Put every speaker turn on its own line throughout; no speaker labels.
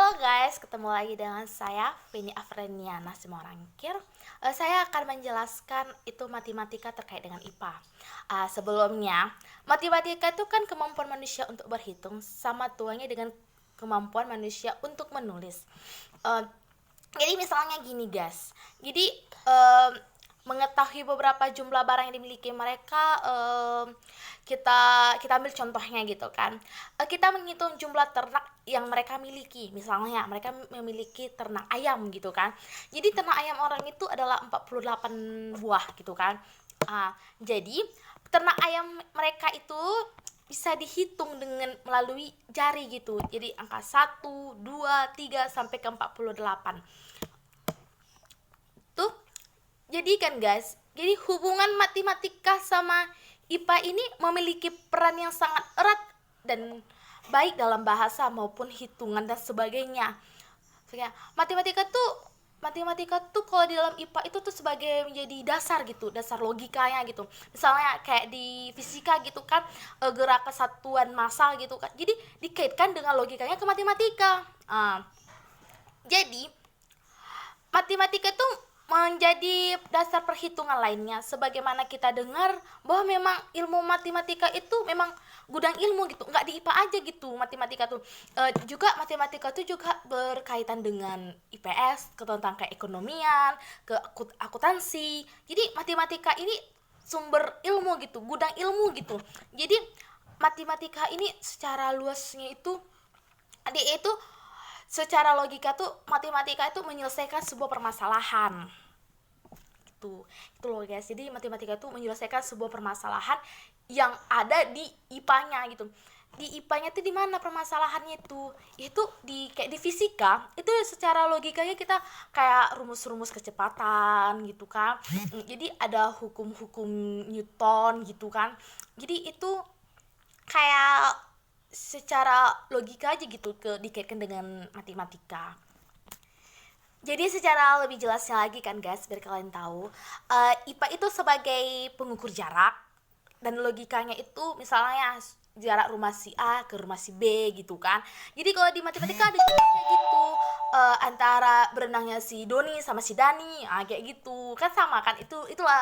Halo guys, ketemu lagi dengan saya Vini Afriniana Simorangkir. Saya akan menjelaskan itu matematika terkait dengan IPA. Sebelumnya, matematika itu kan kemampuan manusia untuk berhitung sama tuanya dengan kemampuan manusia untuk menulis. Eh, jadi misalnya gini guys, jadi mengetahui beberapa jumlah barang yang dimiliki mereka, kita kita ambil contohnya gitu kan. Kita menghitung jumlah ternak yang mereka miliki. Misalnya mereka memiliki ternak ayam gitu kan. Jadi ternak ayam orang itu adalah 48 buah gitu kan. Jadi ternak ayam mereka itu bisa dihitung dengan melalui jari gitu. Jadi angka 1, 2, 3 sampai ke 48. Tuh, jadi kan guys, jadi hubungan matematika sama IPA ini memiliki peran yang sangat erat dan baik dalam bahasa maupun hitungan dan sebagainya. Maksudnya, matematika tuh kalau di dalam IPA itu tuh sebagai menjadi dasar gitu, dasar logikanya gitu. Misalnya kayak di fisika gitu kan, gerak kesatuan massa gitu kan. Jadi dikaitkan dengan logikanya ke matematika. Jadi matematika itu menjadi dasar perhitungan lainnya, sebagaimana kita dengar bahwa memang ilmu matematika itu memang gudang ilmu gitu, nggak di IPA aja gitu. Matematika tuh juga matematika tuh juga berkaitan dengan IPS, ke tentang keekonomian, ke akuntansi. Jadi matematika ini sumber ilmu gitu, gudang ilmu gitu. Jadi matematika ini secara luasnya itu dia itu secara logika tuh matematika itu menyelesaikan sebuah permasalahan gitu. Itu loh guys, jadi matematika itu menyelesaikan sebuah permasalahan yang ada di IPA-nya gitu. Di IPA-nya tuh di mana permasalahannya itu di kayak di fisika itu secara logikanya kita kayak rumus-rumus kecepatan gitu kan. Jadi ada hukum-hukum Newton gitu kan. Jadi itu kayak secara logika aja gitu dikaitkan dengan matematika. Jadi secara lebih jelasnya lagi kan guys, biar kalian tahu, IPA itu sebagai pengukur jarak, dan logikanya itu misalnya jarak rumah si A ke rumah si B gitu kan. Jadi kalau di matematika ada juga kayak gitu, antara berenangnya si Doni sama si Dani, kayak gitu kan, sama kan, itulah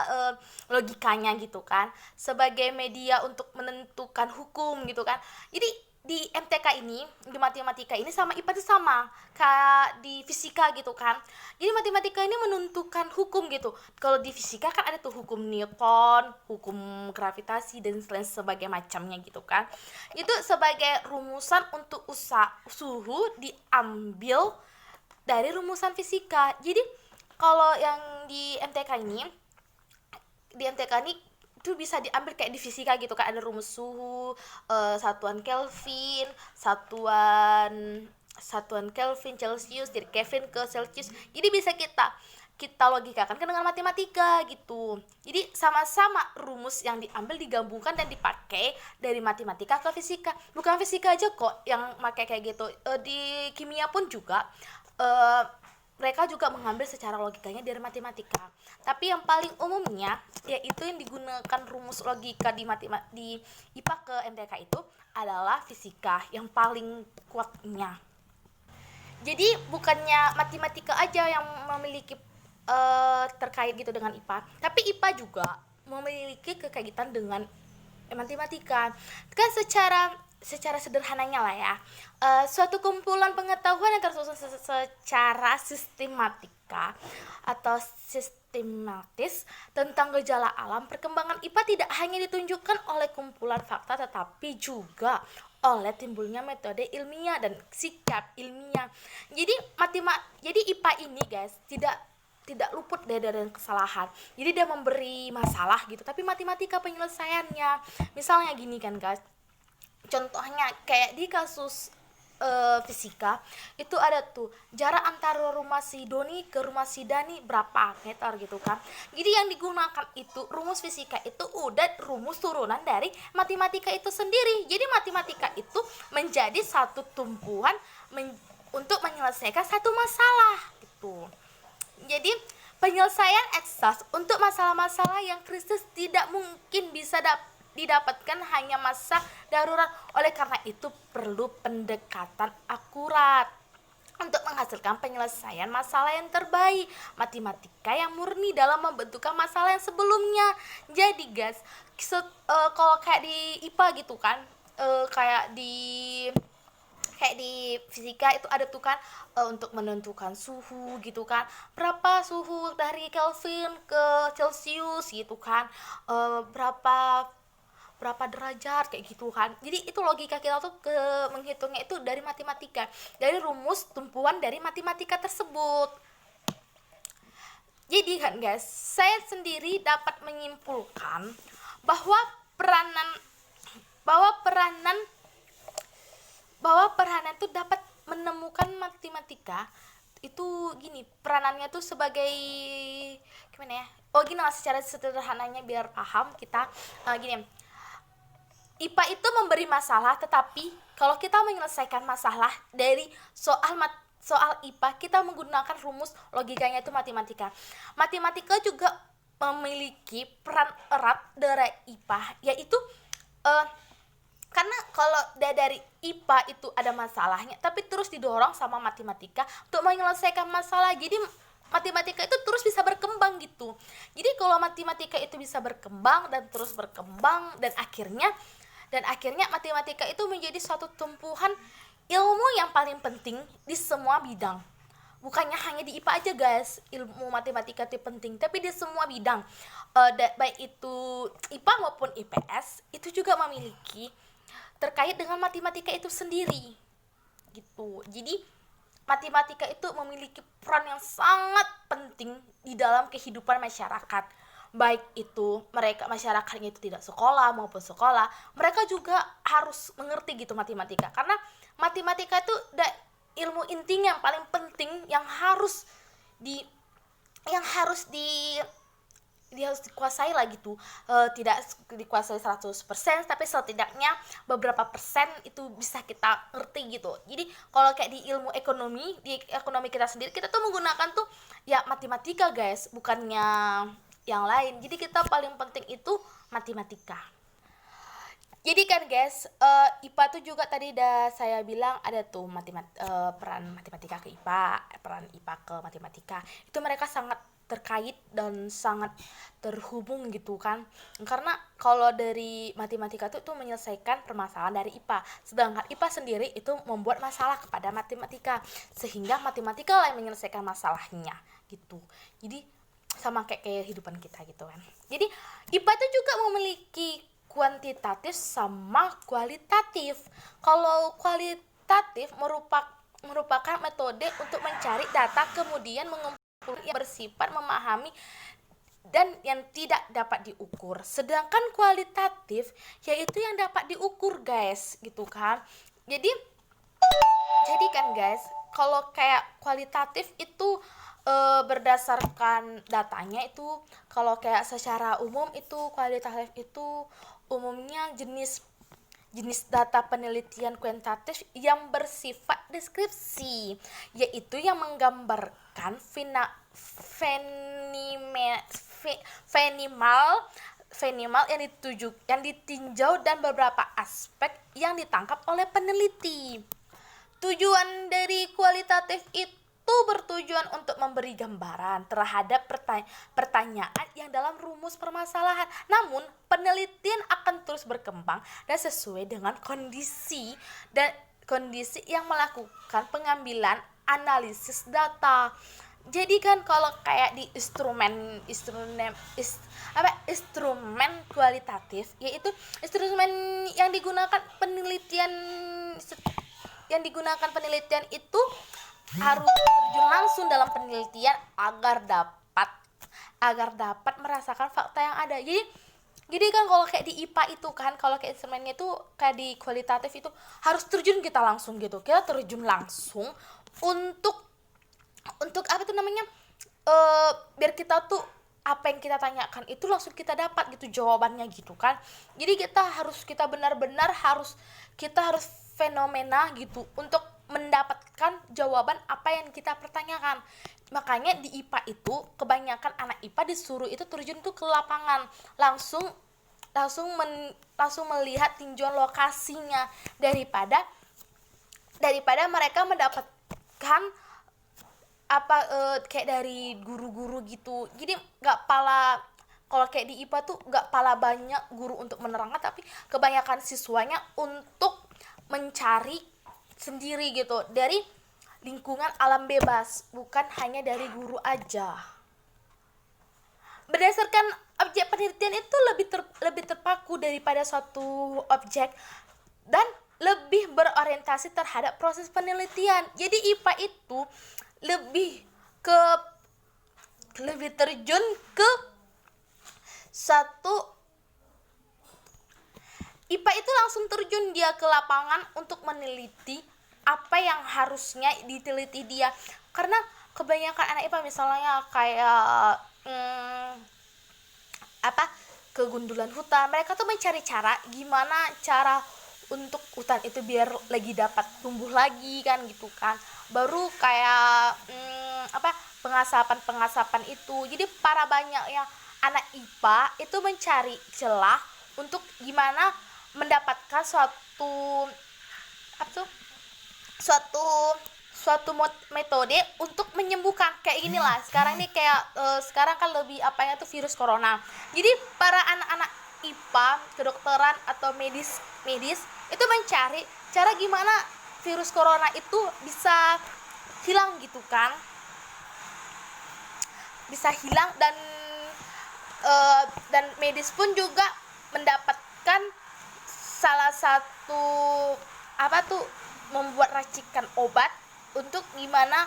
logikanya gitu kan, sebagai media untuk menentukan hukum gitu kan. Jadi di MTK ini, di matematika ini sama IPA itu sama kayak di fisika gitu kan. Jadi matematika ini menentukan hukum gitu. Kalau di fisika kan ada tuh hukum Newton, hukum gravitasi dan lain sebagainya macamnya gitu kan. Itu sebagai rumusan untuk suhu diambil dari rumusan fisika. Jadi kalau yang di MTK ini itu bisa diambil kayak di fisika gitu kan, ada rumus suhu, satuan Kelvin, satuan Kelvin Celcius, dari Kelvin ke Celcius. Jadi bisa kita logikakan kan dengan matematika gitu. Jadi sama-sama rumus yang diambil digabungkan dan dipakai dari matematika ke fisika. Bukan fisika aja kok yang pakai kayak gitu. Di kimia pun juga mereka juga mengambil secara logikanya dari matematika. Tapi yang paling umumnya yaitu yang digunakan rumus logika di IPA ke MTK itu adalah fisika yang paling kuatnya. Jadi bukannya matematika aja yang memiliki terkait gitu dengan IPA, tapi IPA juga memiliki kekaitan dengan matematika. Kan secara sederhananya lah ya, suatu kumpulan pengetahuan yang tersusun secara sistematika atau sistematis tentang gejala alam. Perkembangan IPA tidak hanya ditunjukkan oleh kumpulan fakta, tetapi juga oleh timbulnya metode ilmiah dan sikap ilmiah. Jadi IPA ini guys tidak luput dari kesalahan. Jadi dia memberi masalah gitu, tapi matematika penyelesaiannya. Misalnya gini kan guys, contohnya kayak di kasus fisika itu ada tuh jarak antara rumah si Doni ke rumah si Dani berapa meter gitu kan. Jadi yang digunakan itu rumus fisika itu udah rumus turunan dari matematika itu sendiri. Jadi matematika itu menjadi satu tumpuan untuk menyelesaikan satu masalah gitu. Jadi penyelesaian eksas untuk masalah-masalah yang kritis tidak mungkin bisa didapatkan hanya masa darurat. Oleh karena itu perlu pendekatan akurat. menghasilkan penyelesaian masalah yang terbaik. Matematika yang murni dalam membentukkan masalah yang sebelumnya. Jadi guys, kalau kayak di IPA gitu kan, kayak di fisika itu ada tuh kan, untuk menentukan suhu gitu kan, berapa suhu dari Kelvin ke Celcius gitu kan, berapa berapa derajat kayak gitu kan. Jadi itu logika kita tuh menghitungnya itu dari matematika, dari rumus tumpuan dari matematika tersebut. Jadi kan guys, saya sendiri dapat menyimpulkan bahwa peranan bahwa peranan bahwa peranan tuh dapat menemukan matematika itu gini, peranannya tuh sebagai gimana ya, gini lah secara sederhananya biar paham kita. Gini, IPA itu memberi masalah, tetapi kalau kita menyelesaikan masalah dari soal IPA, kita menggunakan rumus logikanya itu matematika. Matematika juga memiliki peran erat dari IPA, yaitu karena kalau dari IPA itu ada masalahnya, tapi terus didorong sama matematika untuk menyelesaikan masalah. Jadi matematika itu terus bisa berkembang gitu. Jadi kalau matematika itu bisa berkembang dan terus berkembang, dan akhirnya matematika itu menjadi suatu tumpuhan ilmu yang paling penting di semua bidang. Bukannya hanya di IPA aja guys, ilmu matematika itu penting, tapi di semua bidang. Baik itu IPA maupun IPS itu juga memiliki terkait dengan matematika itu sendiri gitu. Jadi matematika itu memiliki peran yang sangat penting di dalam kehidupan masyarakat. Baik itu masyarakatnya itu tidak sekolah maupun sekolah, mereka juga harus mengerti gitu matematika, karena matematika itu ilmu intinya yang paling penting yang harus harus dikuasai lah gitu. Tidak dikuasai 100%, tapi setidaknya beberapa persen itu bisa kita ngerti gitu. Jadi kalau kayak di ekonomi kita sendiri, kita tuh menggunakan tuh ya matematika guys, bukannya yang lain. Jadi kita paling penting itu matematika. Jadi kan guys, IPA tuh juga tadi udah saya bilang ada tuh peran matematika ke IPA, peran IPA ke matematika. Itu mereka sangat terkait dan sangat terhubung gitu kan. Karena kalau dari matematika itu menyelesaikan permasalahan dari IPA, sedangkan IPA sendiri itu membuat masalah kepada matematika, sehingga matematika lah yang menyelesaikan masalahnya gitu. Jadi sama kayak kehidupan kita gitu kan. Jadi IPA itu juga memiliki kuantitatif sama kualitatif. Kalau kualitatif merupakan metode untuk mencari data kemudian mengumpulkan yang bersifat memahami dan yang tidak dapat diukur. Sedangkan kualitatif yaitu yang dapat diukur guys gitu kan. Jadi kan guys, kalau kayak kualitatif itu berdasarkan datanya itu, kalau kayak secara umum itu kualitatif itu umumnya jenis data penelitian kuantitatif yang bersifat deskripsi, yaitu yang menggambarkan fenomenal yang ditinjau dan beberapa aspek yang ditangkap oleh peneliti. Tujuan dari kualitatif itu bertujuan untuk memberi gambaran terhadap pertanyaan yang dalam rumus permasalahan. Namun, penelitian akan terus berkembang dan sesuai dengan kondisi yang melakukan pengambilan analisis data. Jadi kan kalau kayak di instrumen kualitatif, yaitu instrumen yang digunakan penelitian itu harus terjun langsung dalam penelitian agar dapat merasakan fakta yang ada. Jadi kan kalau kayak di IPA itu kan, kalau kayak instrumennya itu kayak di kualitatif itu harus terjun kita langsung gitu. Kita terjun langsung untuk apa tuh namanya? Biar kita tuh apa yang kita tanyakan itu langsung kita dapat gitu jawabannya gitu kan. Jadi kita benar-benar harus fenomena gitu untuk mendapatkan jawaban apa yang kita pertanyakan. Makanya di IPA itu kebanyakan anak IPA disuruh itu terjun tuh ke lapangan, langsung melihat tinjauan lokasinya daripada mereka mendapatkan kayak dari guru-guru gitu. Jadi nggak pala, kalau kayak di IPA tuh nggak pala banyak guru untuk menerangkan, tapi kebanyakan siswanya untuk mencari sendiri gitu dari lingkungan alam bebas, bukan hanya dari guru aja. Berdasarkan objek penelitian itu lebih terpaku daripada suatu objek dan lebih berorientasi terhadap proses penelitian. Jadi IPA itu lebih ke lebih terjun ke satu IPA itu langsung terjun dia ke lapangan untuk meneliti apa yang harusnya diteliti dia. Karena kebanyakan anak IPA misalnya kayak kegundulan hutan, mereka tuh mencari cara gimana cara untuk hutan itu biar lagi dapat tumbuh lagi kan gitu kan. Baru kayak pengasapan itu. Jadi para banyak yang anak IPA itu mencari celah untuk gimana mendapatkan suatu metode untuk menyembuhkan kayak inilah. Sekarang nih kayak sekarang kan lebih tuh virus corona. Jadi para anak-anak IPA, kedokteran atau medis itu mencari cara gimana virus corona itu bisa hilang gitu kan. Bisa hilang dan medis pun juga mendapatkan salah satu membuat racikan obat untuk gimana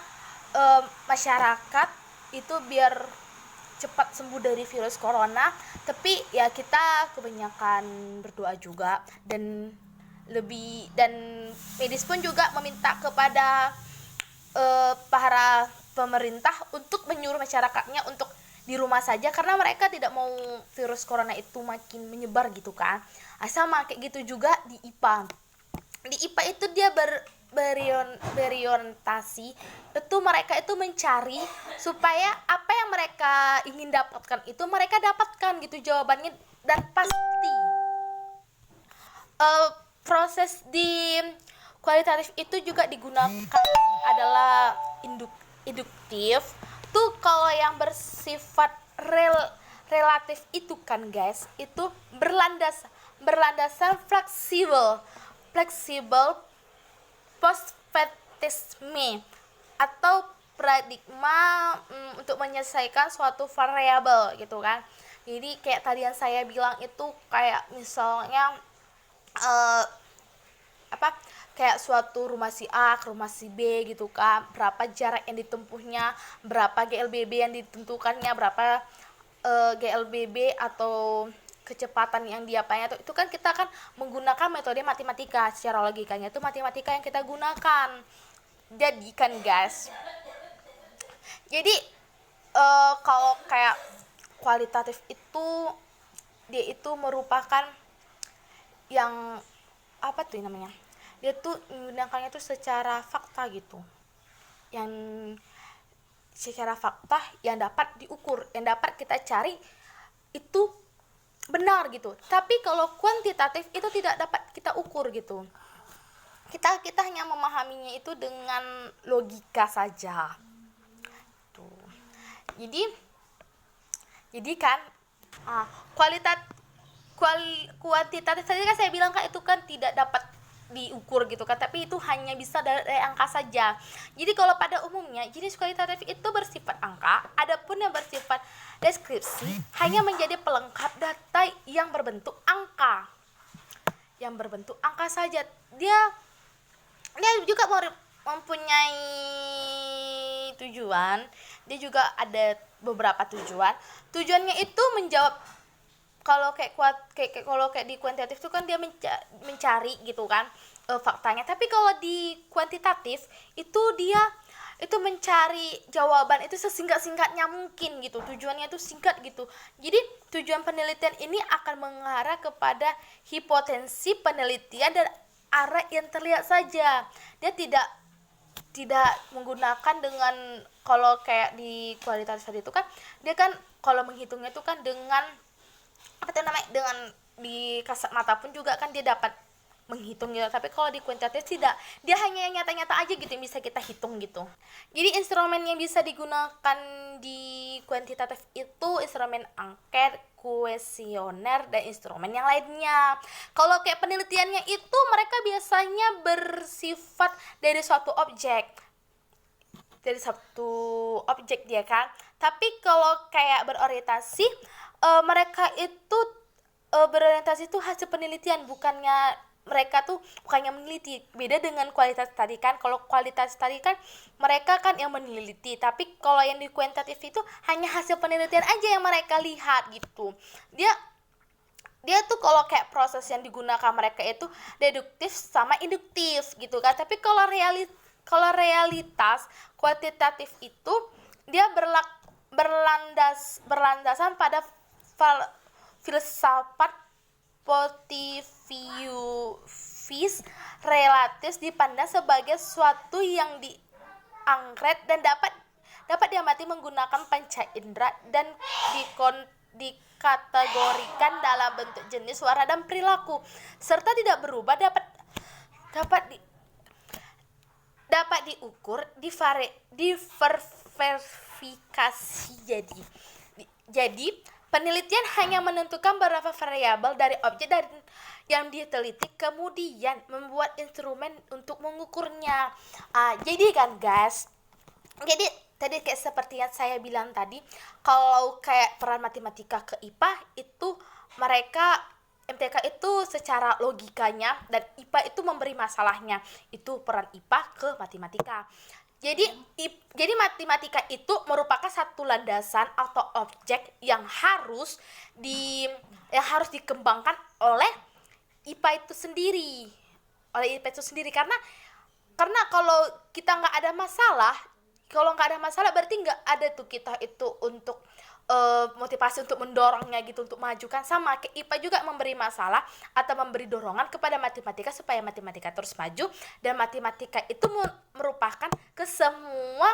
masyarakat itu biar cepat sembuh dari virus corona. Tapi ya kita kebanyakan berdoa juga, dan medis pun juga meminta kepada para pemerintah untuk menyuruh masyarakatnya untuk di rumah saja, karena mereka tidak mau virus corona itu makin menyebar gitu kan. Sama kayak gitu juga di IPA. Di IPA itu dia berorientasi itu, mereka itu mencari supaya apa yang mereka ingin dapatkan itu mereka dapatkan gitu jawabannya, dan pasti proses di kualitatif itu juga digunakan adalah induktif tuh. Kalau yang bersifat relatif itu kan guys, itu berlandasan fleksibel postfaktisme atau paradigma untuk menyelesaikan suatu variabel gitu kan. Jadi kayak tadi yang saya bilang itu kayak misalnya kayak suatu rumah si A ke rumah si B gitu kan, berapa jarak yang ditempuhnya, berapa GLBB yang ditentukannya, berapa GLBB atau kecepatan yang diapanya itu kan kita kan menggunakan metode matematika. Secara logikanya itu matematika yang kita gunakan. Jadi kan guys, jadi kalau kayak kualitatif itu dia itu merupakan yang dia tuh menggunakannya tuh secara fakta gitu, yang secara fakta yang dapat diukur, yang dapat kita cari itu benar gitu. Tapi kalau kuantitatif itu tidak dapat kita ukur gitu, kita hanya memahaminya itu dengan logika saja tuh. Jadi kan kuantitatif tadi kan saya bilang kan itu kan tidak dapat diukur gitu kan, tapi itu hanya bisa dari angka saja. Jadi kalau pada umumnya jenis kualitatif itu bersifat angka, adapun yang bersifat deskripsi hanya menjadi pelengkap data yang berbentuk angka. Yang berbentuk angka saja. Dia juga mempunyai tujuan. Dia juga ada beberapa tujuan. Tujuannya itu menjawab, kalau kayak di kuantitatif itu kan dia mencari gitu kan faktanya. Tapi kalau di kuantitatif itu dia itu mencari jawaban itu sesingkat-singkatnya mungkin gitu. Tujuannya itu singkat gitu. Jadi tujuan penelitian ini akan mengarah kepada hipotensi penelitian dan arah yang terlihat saja. Dia tidak menggunakan dengan, kalau kayak di kualitatif tadi itu kan dia kan kalau menghitungnya itu kan dengan dengan di kasat mata pun juga kan dia dapat menghitung gitu. Tapi kalau di kuantitatif tidak, dia hanya yang nyata-nyata aja gitu yang bisa kita hitung gitu. Jadi instrumen yang bisa digunakan di kuantitatif itu instrumen angket, kuesioner, dan instrumen yang lainnya. Kalau kayak penelitiannya itu mereka biasanya bersifat dari suatu objek dia kan. Tapi kalau kayak berorientasi, mereka itu berorientasi itu hasil penelitian, mereka tuh bukannya meneliti. Beda dengan kualitas tadi kan. Kalau kualitas tadi kan mereka kan yang meneliti, tapi kalau yang di kuantitatif itu hanya hasil penelitian aja yang mereka lihat gitu. Dia tuh kalau kayak proses yang digunakan mereka itu deduktif sama induktif gitu kan. Tapi kalau realitas kuantitatif itu dia berlandasan pada filsafat positivis relatif, dipandang sebagai sesuatu yang diangket dan dapat diamati menggunakan panca indera dan dikategorikan dalam bentuk, jenis, warna, dan perilaku, serta tidak berubah, dapat diukur, diverifikasi. Jadi penelitian hanya menentukan beberapa variabel dari objek yang diteliti, kemudian membuat instrumen untuk mengukurnya. Jadi kan guys, jadi tadi kayak seperti yang saya bilang tadi, kalau kayak peran matematika ke IPA itu mereka MTK itu secara logikanya, dan IPA itu memberi masalahnya, itu peran IPA ke matematika. Jadi matematika itu merupakan satu landasan atau objek yang harus dikembangkan oleh IPA itu sendiri, karena kalau kita nggak ada masalah berarti nggak ada tuh kita itu untuk motivasi untuk mendorongnya gitu, untuk maju kan. Sama kayak IPA juga memberi masalah atau memberi dorongan kepada matematika supaya matematika terus maju, dan matematika itu merupakan ke semua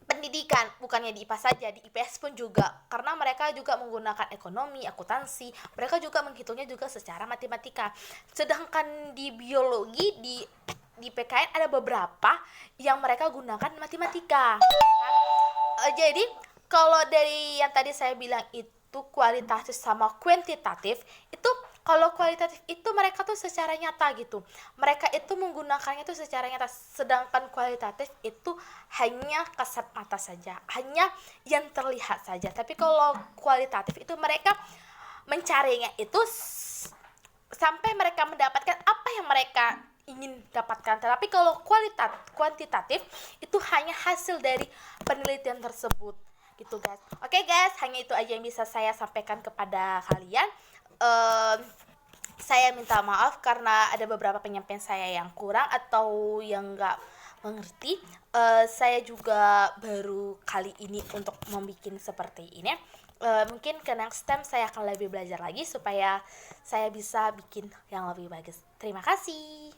pendidikan, bukannya di IPA saja, di IPS pun juga, karena mereka juga menggunakan ekonomi, akuntansi, mereka juga menghitungnya juga secara matematika. Sedangkan di biologi, di PKN ada beberapa yang mereka gunakan matematika. Jadi kalau dari yang tadi saya bilang itu kualitatif sama kuantitatif, itu kalau kualitatif itu mereka tuh secara nyata gitu, mereka itu menggunakannya tuh secara nyata. Sedangkan kualitatif itu hanya kasat mata saja, hanya yang terlihat saja. Tapi kalau kualitatif itu mereka mencarinya itu sampai mereka mendapatkan apa yang mereka ingin dapatkan. Tapi kalau kuantitatif itu hanya hasil dari penelitian tersebut gitu guys. Oke guys, hanya itu aja yang bisa saya sampaikan kepada kalian. Saya minta maaf karena ada beberapa penyampaian saya yang kurang atau yang nggak mengerti. Saya juga baru kali ini untuk membuat seperti ini. Mungkin ke next time saya akan lebih belajar lagi supaya saya bisa bikin yang lebih bagus. Terima kasih.